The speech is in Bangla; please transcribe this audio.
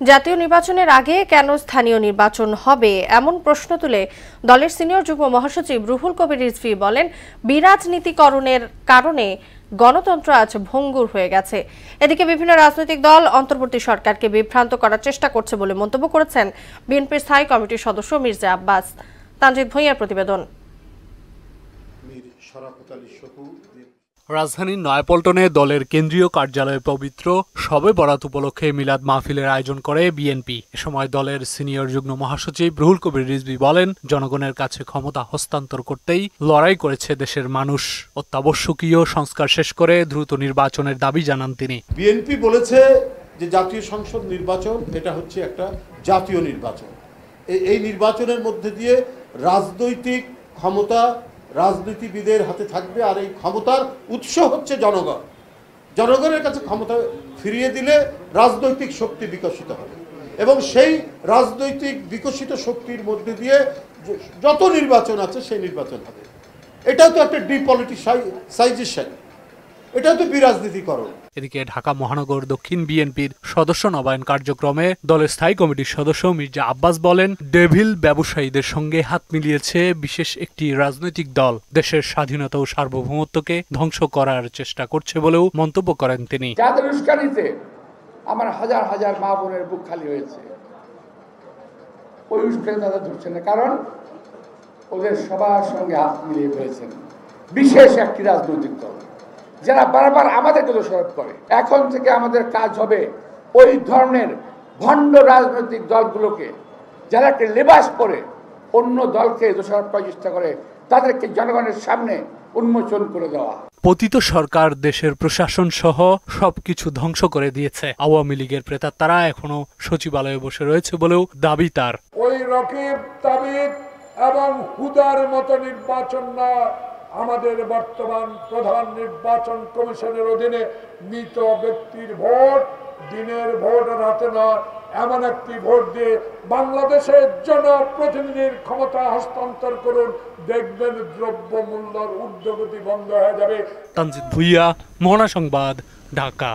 জাতীয় নির্বাচনের আগে কেন স্থানীয় নির্বাচন হবে এমন প্রশ্ন তুলে দলের সিনিয়র যুগ্ম মহাসচিব রুহুল কবির রিজভী বলেন, বিরাজনীতিকরণের কারণে গণতন্ত্র আজ ভঙ্গুর হয়ে গেছে। এদিকে বিভিন্ন রাজনৈতিক দল অন্তর্বর্তী সরকারকে বিভ্রান্ত করার চেষ্টা করছে বলে মন্তব্য করেছেন বিএনপির স্থায়ী কমিটির সদস্য মির্জা আব্বাস। তানজিদ ভূঁইয়ার প্রতিবেদন। রাজধানীর নয়াপল্টনে দলের কেন্দ্রীয় কার্যালয়ে পবিত্র শবে বরাত উপলক্ষে মিলাদ মাহফিলের আয়োজন করে বিএনপি। এ সময় দলের সিনিয়র যুগ্ম মহাসচিব রুহুল কবির রিজভী বলেন, জনগণের কাছে ক্ষমতা হস্তান্তর করতেই লড়াই করেছে দেশের মানুষ। অত্যাবশ্যকীয় সংস্কার শেষ করে দ্রুত নির্বাচনের দাবি জানান তিনি। বিএনপি বলেছে যে জাতীয় সংসদ নির্বাচন এটা হচ্ছে একটা জাতীয় নির্বাচন। এই নির্বাচনের মধ্যে দিয়ে রাজনৈতিক ক্ষমতা রাজনীতিবিদের হাতে থাকবে, আর এই ক্ষমতার উৎস হচ্ছে জনগণ। জনগণের কাছে ক্ষমতা ফিরিয়ে দিলে রাজনৈতিক শক্তি বিকশিত হবে, এবং সেই রাজনৈতিক বিকশিত শক্তির মধ্যে দিয়ে যত নির্বাচন আছে সেই নির্বাচন হবে। এটাও তো একটা ডিপলিটিসাইজেশন, এটাও তো বিরাজনীতিকরণ। এদিকে ঢাকা মহানগর দক্ষিণ বিএনপির সদস্য নবায়ন কার্যক্রমে দলের স্থায়ী কমিটির সদস্য মির্জা আব্বাস বলেন, ডেভিল ব্যবসায়ীদের সঙ্গে হাত মিলিয়েছে বিশেষ একটি রাজনৈতিক দল, দেশের স্বাধীনতা ও সার্বভৌমত্বকে ধ্বংস করার চেষ্টা করছে বলেও মন্তব্য করেন তিনি। যাদের উস্কানিতে আমার হাজার হাজার মা বোনের বুক খালি হয়েছে, ওই উস্কানি তাদের ধরছে না, কারণ ওদের সবার সঙ্গে হাত মিলিয়ে ফেলেছেন বিশেষ একটি রাজনৈতিক দল, যারা বারবার আমাদেরকে দোষারোপ করে। এখন থেকে আমাদের কাজ হবে ওই ধরনের ভণ্ড রাজনৈতিক দলগুলোকে, যারা একটা লেবাস পরে অন্য দলকে দোষারোপ করার চেষ্টা করে, তাদেরকে জনগণের সামনে উন্মোচন করে দেওয়া। পতিত সরকার দেশের প্রশাসন সহ সবকিছু ধ্বংস করে দিয়েছে। আওয়ামী লীগের প্রেতাত্মারা এখনো সচিবালয়ে বসে রয়েছে বলেও দাবি তার। ওই রকিব তাবিদ এবং হুদার মতো নির্বাচন না, আমাদের বর্তমান প্রধান নির্বাচন কমিশনের অধীনে মৃত ব্যক্তির ভোট, দিনের ভোট হাতে নয়, এমন একটি ভোট দিয়ে বাংলাদেশের জনপ্রতিনিধির ক্ষমতা হস্তান্তর করুন, দেখবেন দ্রব্য মূল্যের ঊর্ধ্বগতি বন্ধ হয়ে যাবে। তানজিদ ভূঁইয়া, মহানা সংবাদ, ঢাকা।